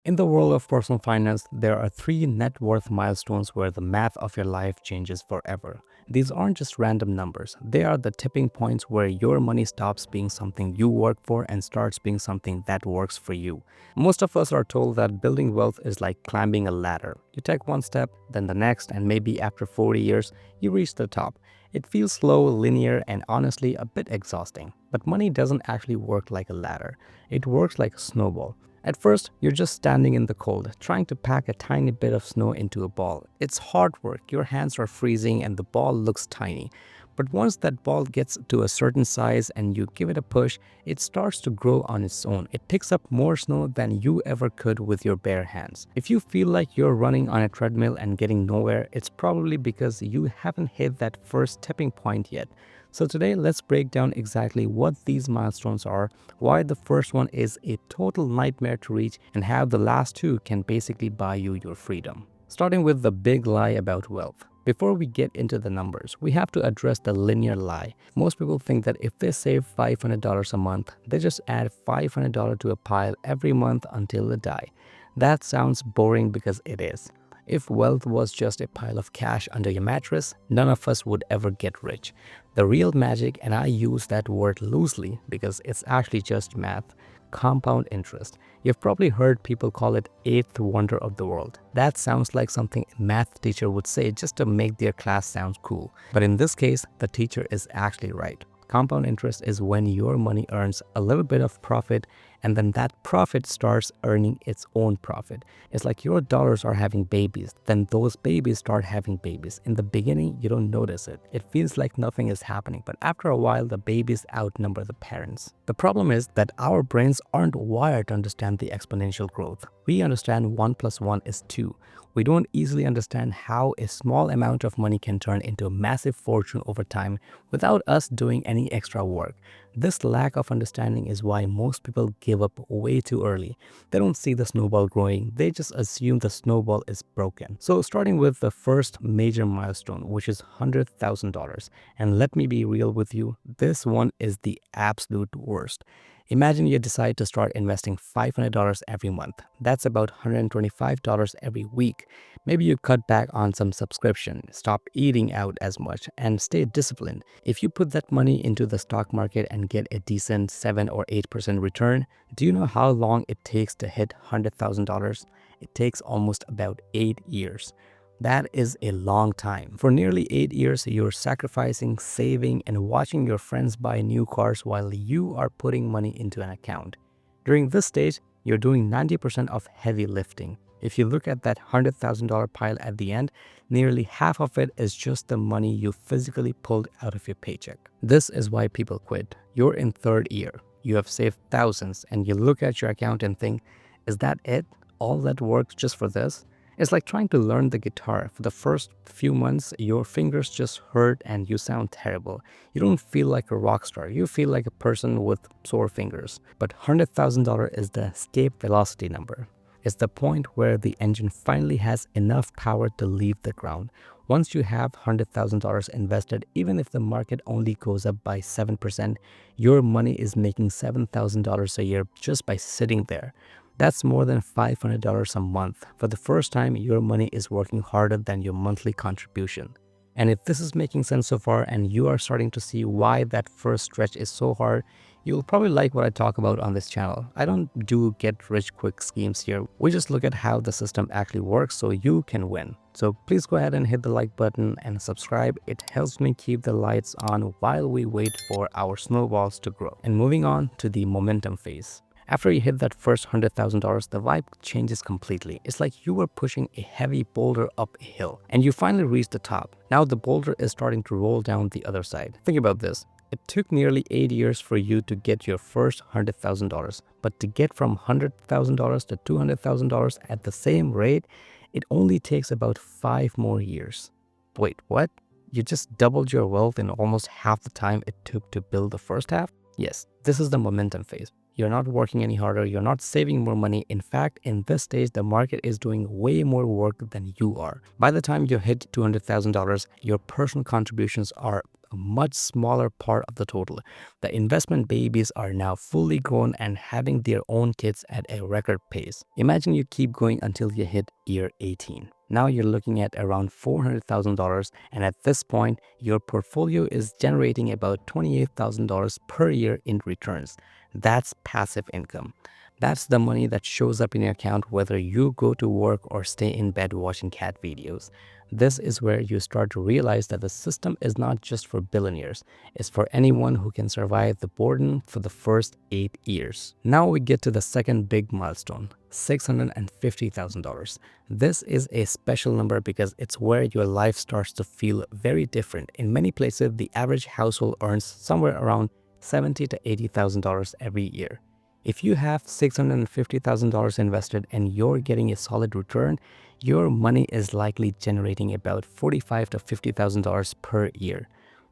In the world of personal finance, there are three net worth milestones where the math of your life changes forever. These aren't just random numbers, they are the tipping points where your money stops being something you work for and starts being something that works for you. Most of us are told that building wealth is like climbing a ladder. You take one step, then the next, and maybe after 40 years, you reach the top. It feels slow, linear, and honestly a bit exhausting. But money doesn't actually work like a ladder. It works like a snowball. At first, you're just standing in the cold, trying to pack a tiny bit of snow into a ball. It's hard work, your hands are freezing and the ball looks tiny. But once that ball gets to a certain size and you give it a push, it starts to grow on its own. It picks up more snow than you ever could with your bare hands. If you feel like you're running on a treadmill and getting nowhere, it's probably because you haven't hit that first tipping point yet. So today, let's break down exactly what these milestones are, why the first one is a total nightmare to reach, and how the last two can basically buy you your freedom. Starting with the big lie about wealth. Before we get into the numbers, we have to address the linear lie. Most people think that if they save $500 a month, they just add $500 to a pile every month until they die. That sounds boring because it is. If wealth was just a pile of cash under your mattress, none of us would ever get rich. The real magic, and I use that word loosely because it's actually just math, compound interest. You've probably heard people call it eighth wonder of the world. That sounds like something a math teacher would say just to make their class sound cool. But in this case, the teacher is actually right. Compound interest is when your money earns a little bit of profit and then that profit starts earning its own profit. It's like your dollars are having babies, then those babies start having babies. In the beginning, you don't notice it. It feels like nothing is happening, but after a while, the babies outnumber the parents. The problem is that our brains aren't wired to understand the exponential growth. We understand 1 plus 1 is 2. We don't easily understand how a small amount of money can turn into a massive fortune over time without us doing any extra work. This lack of understanding is why most people give up way too early. They don't see the snowball growing, they just assume the snowball is broken. So starting with the first major milestone, which is $100,000. And let me be real with you, this one is the absolute worst. Imagine you decide to start investing $500 every month. That's about $125 every week. Maybe you cut back on some subscription, stop eating out as much, and stay disciplined. If you put that money into the stock market and get a decent 7 or 8% return, do you know how long it takes to hit $100,000? It takes almost about 8 years. That is a long time. For nearly 8 years, you're sacrificing, saving, and watching your friends buy new cars while you are putting money into an account. During this stage, you're doing 90% of heavy lifting. If you look at that $100,000 pile at the end, nearly half of it is just the money you physically pulled out of your paycheck. This is why people quit. You're in third year. You have saved thousands, and you look at your account and think, is that it? All that work just for this? It's like trying to learn the guitar. For the first few months, your fingers just hurt and you sound terrible. You don't feel like a rock star. You feel like a person with sore fingers. But $100,000 is the escape velocity number. It's the point where the engine finally has enough power to leave the ground. Once you have $100,000 invested, even if the market only goes up by 7%, your money is making $7,000 a year just by sitting there. That's more than $500 a month. For the first time, your money is working harder than your monthly contribution. And if this is making sense so far and you are starting to see why that first stretch is so hard, you'll probably like what I talk about on this channel. I don't do get rich quick schemes here. We just look at how the system actually works so you can win. So please go ahead and hit the like button and subscribe. It helps me keep the lights on while we wait for our snowballs to grow. And moving on to the momentum phase. After you hit that first $100,000, the vibe changes completely. It's like you were pushing a heavy boulder up a hill and you finally reached the top. Now the boulder is starting to roll down the other side. Think about this. It took nearly 8 years for you to get your first $100,000, but to get from $100,000 to $200,000 at the same rate, it only takes about 5 more years. Wait, what? You just doubled your wealth in almost half the time it took to build the first half? Yes, this is the momentum phase. You're not working any harder, you're not saving more money. In fact, in this stage, the market is doing way more work than you are. By the time you hit $200,000, your personal contributions are a much smaller part of the total. The investment babies are now fully grown and having their own kids at a record pace. Imagine you keep going until you hit year 18. Now you're looking at around $400,000, and at this point, your portfolio is generating about $28,000 per year in returns. That's passive income. That's the money that shows up in your account whether you go to work or stay in bed watching cat videos. This is where you start to realize that the system is not just for billionaires, it's for anyone who can survive the boredom for the first 8 years. Now we get to the second big milestone, $650,000. This is a special number because it's where your life starts to feel very different. In many places, the average household earns somewhere around $70,000 to $80,000 every year. If you have $650,000 invested and you're getting a solid return, your money is likely generating about $45,000 to $50,000 per year.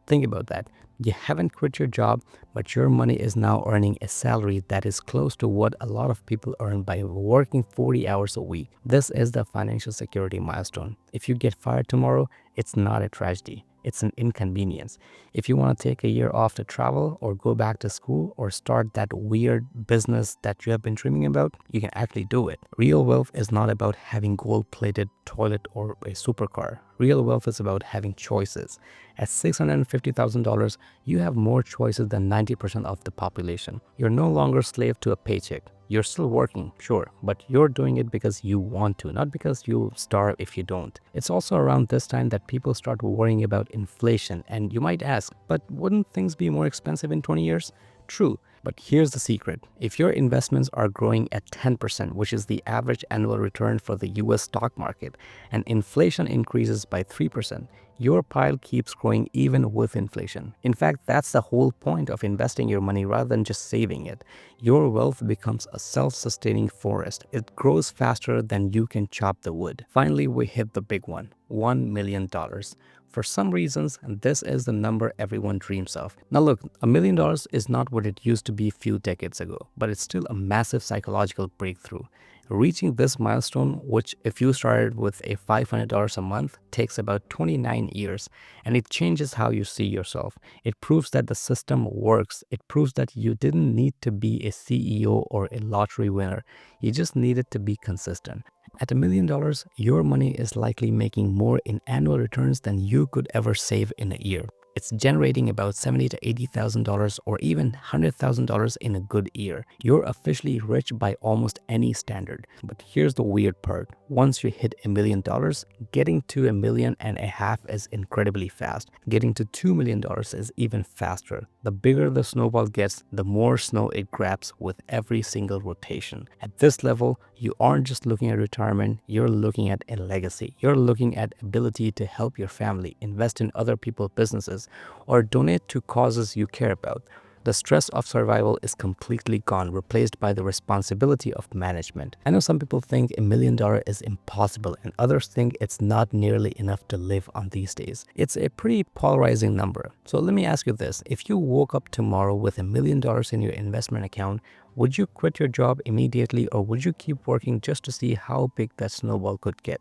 Think about that. You haven't quit your job, but your money is now earning a salary that is close to what a lot of people earn by working 40 hours a week. This is the financial security milestone. If you get fired tomorrow, it's not a tragedy. It's an inconvenience. If you want to take a year off to travel or go back to school or start that weird business that you have been dreaming about, you can actually do it. Real wealth is not about having gold-plated toilet or a supercar. Real wealth is about having choices. At $650,000, you have more choices than 90% of the population. You're no longer slave to a paycheck. You're still working, sure, but you're doing it because you want to, not because you'll starve if you don't. It's also around this time that people start worrying about inflation, and you might ask, but wouldn't things be more expensive in 20 years? True, but here's the secret. If your investments are growing at 10%, which is the average annual return for the US stock market, and inflation increases by 3%, your pile keeps growing even with inflation. In fact, that's the whole point of investing your money rather than just saving it. Your wealth becomes a self-sustaining forest. It grows faster than you can chop the wood. Finally, we hit the big one, $1 million. For some reasons, this is the number everyone dreams of. Now look, $1 million is not what it used to be a few decades ago, but it's still a massive psychological breakthrough. Reaching this milestone, which if you started with a $500 a month, takes about 29 years, and it changes how you see yourself. It proves that the system works. It proves that you didn't need to be a CEO or a lottery winner. You just needed to be consistent. At $1 million, your money is likely making more in annual returns than you could ever save in a year. It's generating about $70,000 to $80,000 or even $100,000 in a good year. You're officially rich by almost any standard. But here's the weird part. Once you hit $1 million, getting to $1.5 million is incredibly fast. Getting to $2 million is even faster. The bigger the snowball gets, the more snow it grabs with every single rotation. At this level, you aren't just looking at retirement, you're looking at a legacy. You're looking at ability to help your family, invest in other people's businesses, or donate to causes you care about. The stress of survival is completely gone, replaced by the responsibility of management. I know some people think $1 million is impossible and others think it's not nearly enough to live on these days. It's a pretty polarizing number. So let me ask you this. If you woke up tomorrow with $1 million in your investment account, would you quit your job immediately or would you keep working just to see how big that snowball could get?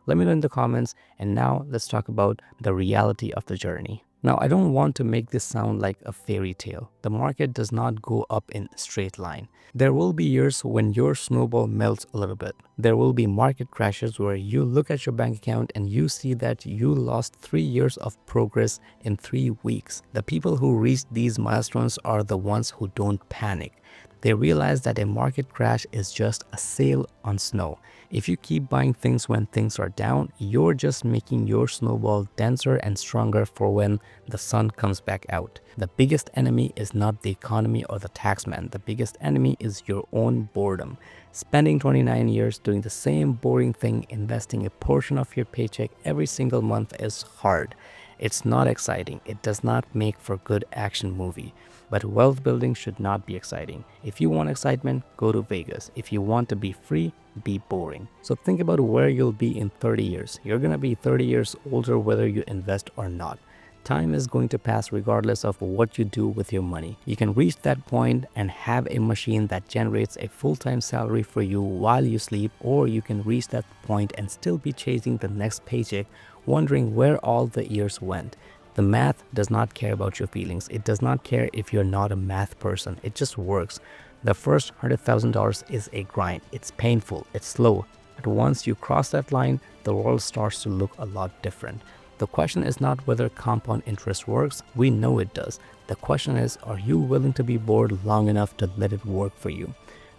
Let me know in the comments, and now let's talk about the reality of the journey. Now, I don't want to make this sound like a fairy tale. The market does not go up in a straight line. There will be years when your snowball melts a little bit. There will be market crashes where you look at your bank account and you see that you lost 3 years of progress in 3 weeks. The people who reach these milestones are the ones who don't panic. They realize that a market crash is just a sale on snow. If you keep buying things when things are down, you're just making your snowball denser and stronger for when the sun comes back out. The biggest enemy is not the economy or the taxman. The biggest enemy is your own boredom. Spending 29 years doing the same boring thing, investing a portion of your paycheck every single month is hard. It's not exciting. It does not make for a good action movie. But wealth building should not be exciting. If you want excitement, go to Vegas. If you want to be free, be boring. So think about where you'll be in 30 years. You're going to be 30 years older whether you invest or not. Time is going to pass regardless of what you do with your money. You can reach that point and have a machine that generates a full-time salary for you while you sleep, or you can reach that point and still be chasing the next paycheck, wondering where all the years went. The math does not care about your feelings. It does not care if you're not a math person. It just works. The first $100,000 is a grind. It's painful. It's slow. But once you cross that line, the world starts to look a lot different. The question is not whether compound interest works. We know it does. The question is, are you willing to be bored long enough to let it work for you?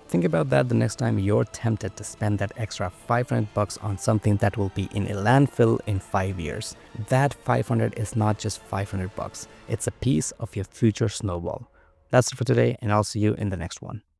Think about that the next time you're tempted to spend that extra $500 on something that will be in a landfill in 5 years. That 500 is not just $500. It's a piece of your future snowball. That's it for today, and I'll see you in the next one.